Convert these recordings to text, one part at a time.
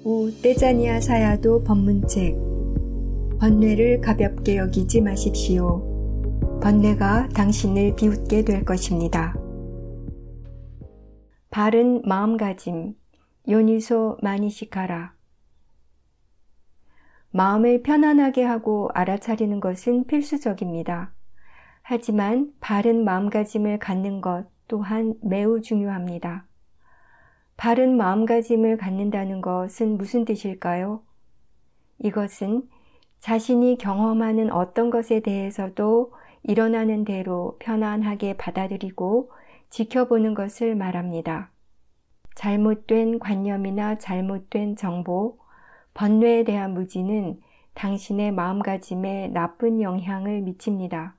우 떼자니아 사야도 법문책. 번뇌를 가볍게 여기지 마십시오. 번뇌가 당신을 비웃게 될 것입니다. 바른 마음가짐, 요니소 마니시카라. 마음을 편안하게 하고 알아차리는 것은 필수적입니다. 하지만 바른 마음가짐을 갖는 것 또한 매우 중요합니다. 바른 마음가짐을 갖는다는 것은 무슨 뜻일까요? 이것은 자신이 경험하는 어떤 것에 대해서도 일어나는 대로 편안하게 받아들이고 지켜보는 것을 말합니다. 잘못된 관념이나 잘못된 정보, 번뇌에 대한 무지는 당신의 마음가짐에 나쁜 영향을 미칩니다.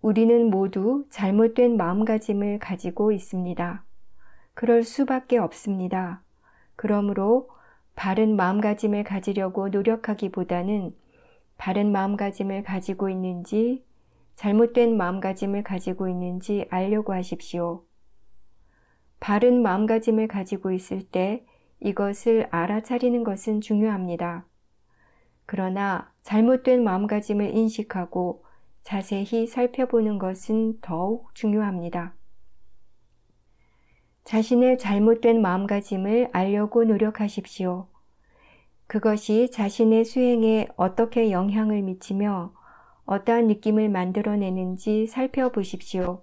우리는 모두 잘못된 마음가짐을 가지고 있습니다. 그럴 수밖에 없습니다. 그러므로 바른 마음가짐을 가지려고 노력하기보다는 바른 마음가짐을 가지고 있는지 잘못된 마음가짐을 가지고 있는지 알려고 하십시오. 바른 마음가짐을 가지고 있을 때 이것을 알아차리는 것은 중요합니다. 그러나 잘못된 마음가짐을 인식하고 자세히 살펴보는 것은 더욱 중요합니다. 자신의 잘못된 마음가짐을 알려고 노력하십시오. 그것이 자신의 수행에 어떻게 영향을 미치며 어떠한 느낌을 만들어내는지 살펴보십시오.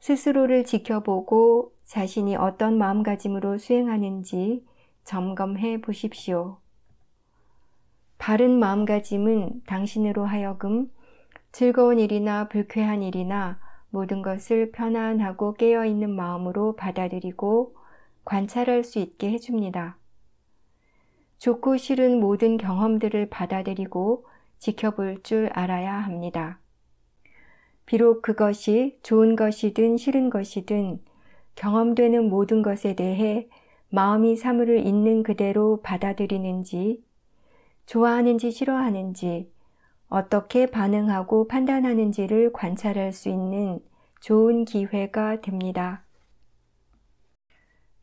스스로를 지켜보고 자신이 어떤 마음가짐으로 수행하는지 점검해 보십시오. 바른 마음가짐은 당신으로 하여금 즐거운 일이나 불쾌한 일이나 모든 것을 편안하고 깨어있는 마음으로 받아들이고 관찰할 수 있게 해줍니다. 좋고 싫은 모든 경험들을 받아들이고 지켜볼 줄 알아야 합니다. 비록 그것이 좋은 것이든 싫은 것이든 경험되는 모든 것에 대해 마음이 사물을 있는 그대로 받아들이는지, 좋아하는지 싫어하는지, 어떻게 반응하고 판단하는지를 관찰할 수 있는 좋은 기회가 됩니다.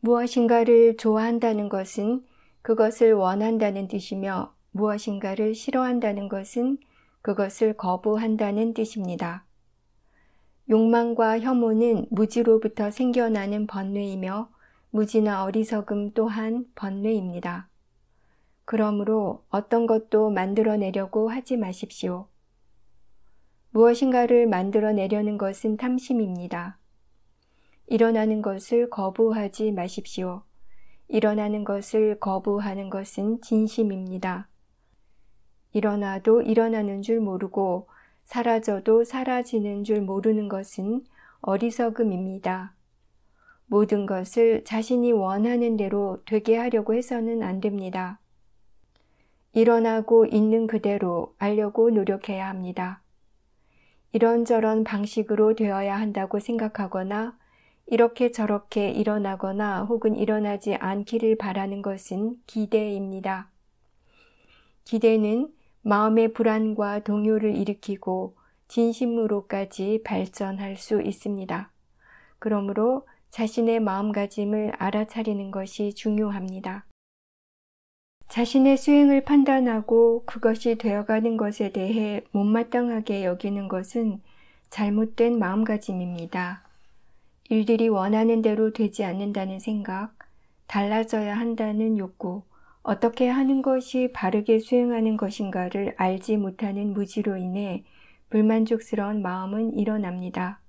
무엇인가를 좋아한다는 것은 그것을 원한다는 뜻이며 무엇인가를 싫어한다는 것은 그것을 거부한다는 뜻입니다. 욕망과 혐오는 무지로부터 생겨나는 번뇌이며 무지나 어리석음 또한 번뇌입니다. 그러므로 어떤 것도 만들어내려고 하지 마십시오. 무엇인가를 만들어내려는 것은 탐심입니다. 일어나는 것을 거부하지 마십시오. 일어나는 것을 거부하는 것은 진심입니다. 일어나도 일어나는 줄 모르고 사라져도 사라지는 줄 모르는 것은 어리석음입니다. 모든 것을 자신이 원하는 대로 되게 하려고 해서는 안 됩니다. 일어나고 있는 그대로 알려고 노력해야 합니다. 이런저런 방식으로 되어야 한다고 생각하거나 이렇게 저렇게 일어나거나 혹은 일어나지 않기를 바라는 것은 기대입니다. 기대는 마음의 불안과 동요를 일으키고 진심으로까지 발전할 수 있습니다. 그러므로 자신의 마음가짐을 알아차리는 것이 중요합니다. 자신의 수행을 판단하고 그것이 되어가는 것에 대해 못마땅하게 여기는 것은 잘못된 마음가짐입니다. 일들이 원하는 대로 되지 않는다는 생각, 달라져야 한다는 욕구, 어떻게 하는 것이 바르게 수행하는 것인가를 알지 못하는 무지로 인해 불만족스러운 마음은 일어납니다.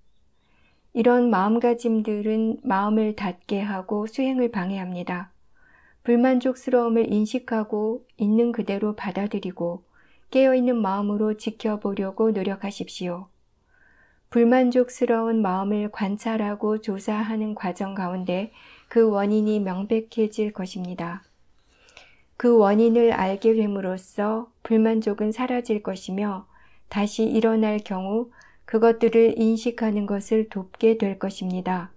이런 마음가짐들은 마음을 닫게 하고 수행을 방해합니다. 불만족스러움을 인식하고 있는 그대로 받아들이고 깨어있는 마음으로 지켜보려고 노력하십시오. 불만족스러운 마음을 관찰하고 조사하는 과정 가운데 그 원인이 명백해질 것입니다. 그 원인을 알게 됨으로써 불만족은 사라질 것이며 다시 일어날 경우 그것들을 인식하는 것을 돕게 될 것입니다.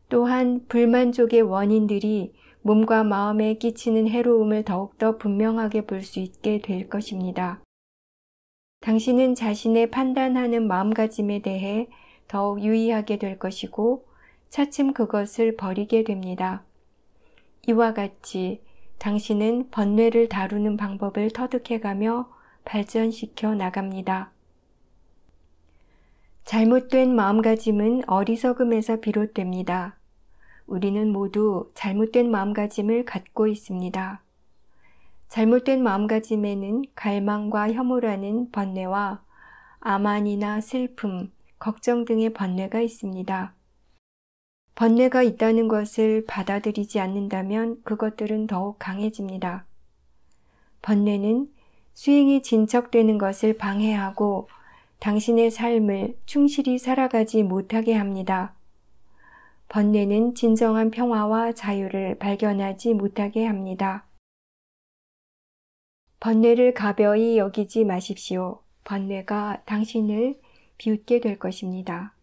또한 불만족의 원인들이 몸과 마음에 끼치는 해로움을 더욱더 분명하게 볼 수 있게 될 것입니다. 당신은 자신의 판단하는 마음가짐에 대해 더욱 유의하게 될 것이고 차츰 그것을 버리게 됩니다. 이와 같이 당신은 번뇌를 다루는 방법을 터득해가며 발전시켜 나갑니다. 잘못된 마음가짐은 어리석음에서 비롯됩니다. 우리는 모두 잘못된 마음가짐을 갖고 있습니다. 잘못된 마음가짐에는 갈망과 혐오라는 번뇌와 아만이나 슬픔, 걱정 등의 번뇌가 있습니다. 번뇌가 있다는 것을 받아들이지 않는다면 그것들은 더욱 강해집니다. 번뇌는 수행이 진척되는 것을 방해하고 당신의 삶을 충실히 살아가지 못하게 합니다. 번뇌는 진정한 평화와 자유를 발견하지 못하게 합니다. 번뇌를 가벼이 여기지 마십시오. 번뇌가 당신을 비웃게 될 것입니다.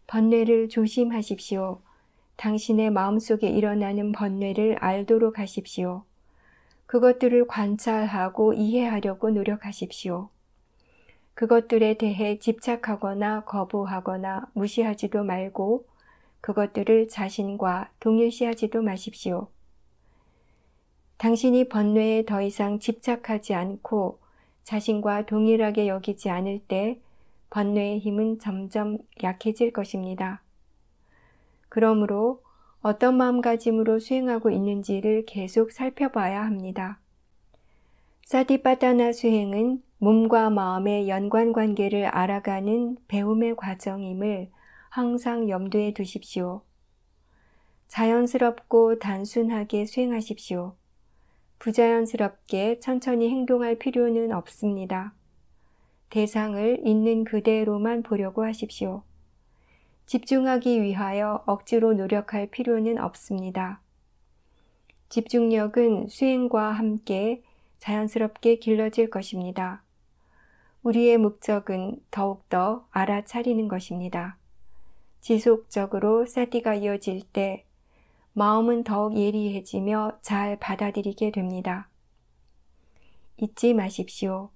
번뇌를 조심하십시오. 당신의 마음속에 일어나는 번뇌를 알도록 하십시오. 그것들을 관찰하고 이해하려고 노력하십시오. 그것들에 대해 집착하거나 거부하거나 무시하지도 말고 그것들을 자신과 동일시하지도 마십시오. 당신이 번뇌에 더 이상 집착하지 않고 자신과 동일하게 여기지 않을 때 번뇌의 힘은 점점 약해질 것입니다. 그러므로 어떤 마음가짐으로 수행하고 있는지를 계속 살펴봐야 합니다. 사티파타나 수행은 몸과 마음의 연관관계를 알아가는 배움의 과정임을 항상 염두에 두십시오. 자연스럽고 단순하게 수행하십시오. 부자연스럽게 천천히 행동할 필요는 없습니다. 대상을 있는 그대로만 보려고 하십시오. 집중하기 위하여 억지로 노력할 필요는 없습니다. 집중력은 수행과 함께 자연스럽게 길러질 것입니다. 우리의 목적은 더욱더 알아차리는 것입니다. 지속적으로 사티가 이어질 때 마음은 더욱 예리해지며 잘 받아들이게 됩니다. 잊지 마십시오.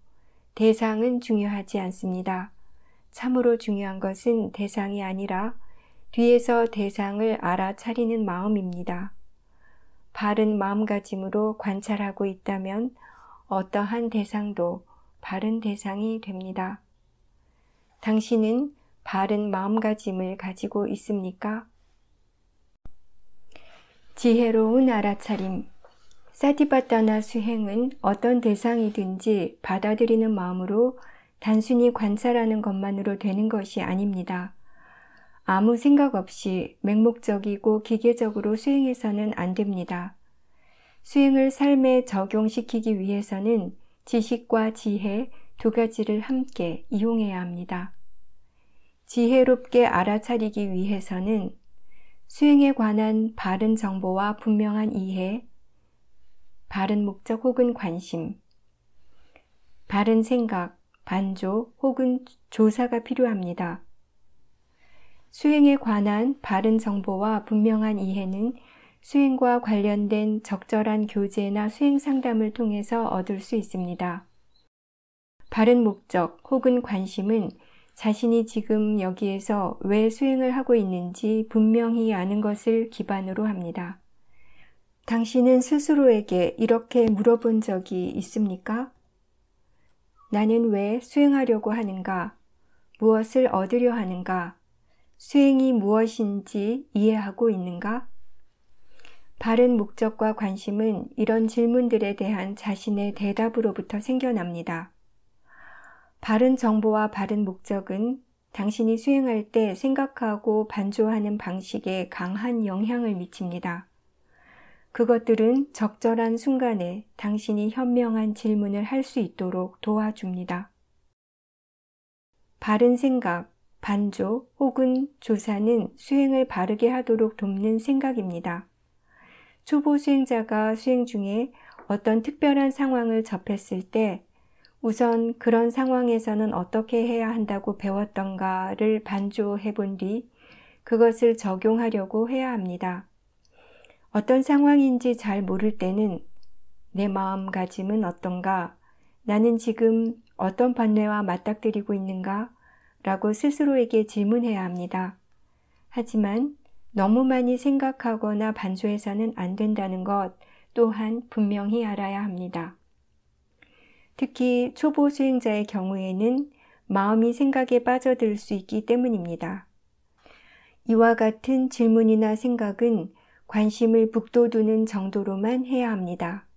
대상은 중요하지 않습니다. 참으로 중요한 것은 대상이 아니라 뒤에서 대상을 알아차리는 마음입니다. 바른 마음가짐으로 관찰하고 있다면 어떠한 대상도 바른 대상이 됩니다. 당신은 바른 마음가짐을 가지고 있습니까? 지혜로운 알아차림. 사티파타나 수행은 어떤 대상이든지 받아들이는 마음으로 단순히 관찰하는 것만으로 되는 것이 아닙니다. 아무 생각 없이 맹목적이고 기계적으로 수행해서는 안 됩니다. 수행을 삶에 적용시키기 위해서는 지식과 지혜 두 가지를 함께 이용해야 합니다. 지혜롭게 알아차리기 위해서는 수행에 관한 바른 정보와 분명한 이해, 바른 목적 혹은 관심, 바른 생각, 반조 혹은 조사가 필요합니다. 수행에 관한 바른 정보와 분명한 이해는 수행과 관련된 적절한 교재나 수행 상담을 통해서 얻을 수 있습니다. 바른 목적 혹은 관심은 자신이 지금 여기에서 왜 수행을 하고 있는지 분명히 아는 것을 기반으로 합니다. 당신은 스스로에게 이렇게 물어본 적이 있습니까? 나는 왜 수행하려고 하는가? 무엇을 얻으려 하는가? 수행이 무엇인지 이해하고 있는가? 바른 목적과 관심은 이런 질문들에 대한 자신의 대답으로부터 생겨납니다. 바른 정보와 바른 목적은 당신이 수행할 때 생각하고 반조하는 방식에 강한 영향을 미칩니다. 그것들은 적절한 순간에 당신이 현명한 질문을 할 수 있도록 도와줍니다. 바른 생각, 반조 혹은 조사는 수행을 바르게 하도록 돕는 생각입니다. 초보 수행자가 수행 중에 어떤 특별한 상황을 접했을 때 우선 그런 상황에서는 어떻게 해야 한다고 배웠던가를 반조해 본 뒤 그것을 적용하려고 해야 합니다. 어떤 상황인지 잘 모를 때는 내 마음가짐은 어떤가? 나는 지금 어떤 번뇌와 맞닥뜨리고 있는가? 라고 스스로에게 질문해야 합니다. 하지만 너무 많이 생각하거나 반조해서는 안 된다는 것 또한 분명히 알아야 합니다. 특히 초보 수행자의 경우에는 마음이 생각에 빠져들 수 있기 때문입니다. 이와 같은 질문이나 생각은 관심을 북돋우는 정도로만 해야 합니다.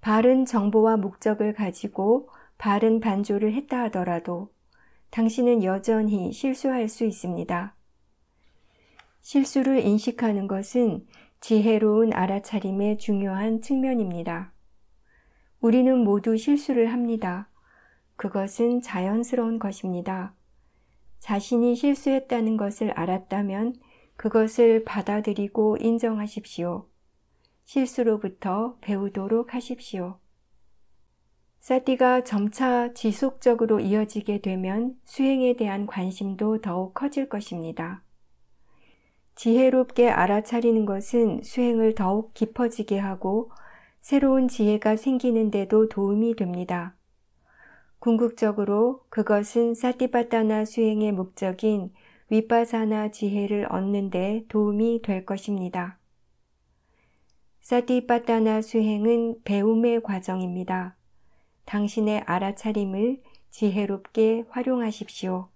바른 정보와 목적을 가지고 바른 반조를 했다 하더라도 당신은 여전히 실수할 수 있습니다. 실수를 인식하는 것은 지혜로운 알아차림의 중요한 측면입니다. 우리는 모두 실수를 합니다. 그것은 자연스러운 것입니다. 자신이 실수했다는 것을 알았다면 그것을 받아들이고 인정하십시오. 실수로부터 배우도록 하십시오. 사티가 점차 지속적으로 이어지게 되면 수행에 대한 관심도 더욱 커질 것입니다. 지혜롭게 알아차리는 것은 수행을 더욱 깊어지게 하고 새로운 지혜가 생기는 데도 도움이 됩니다. 궁극적으로 그것은 사티파타나 수행의 목적인 위파사나 지혜를 얻는 데 도움이 될 것입니다. 사티파타나 수행은 배움의 과정입니다. 당신의 알아차림을 지혜롭게 활용하십시오.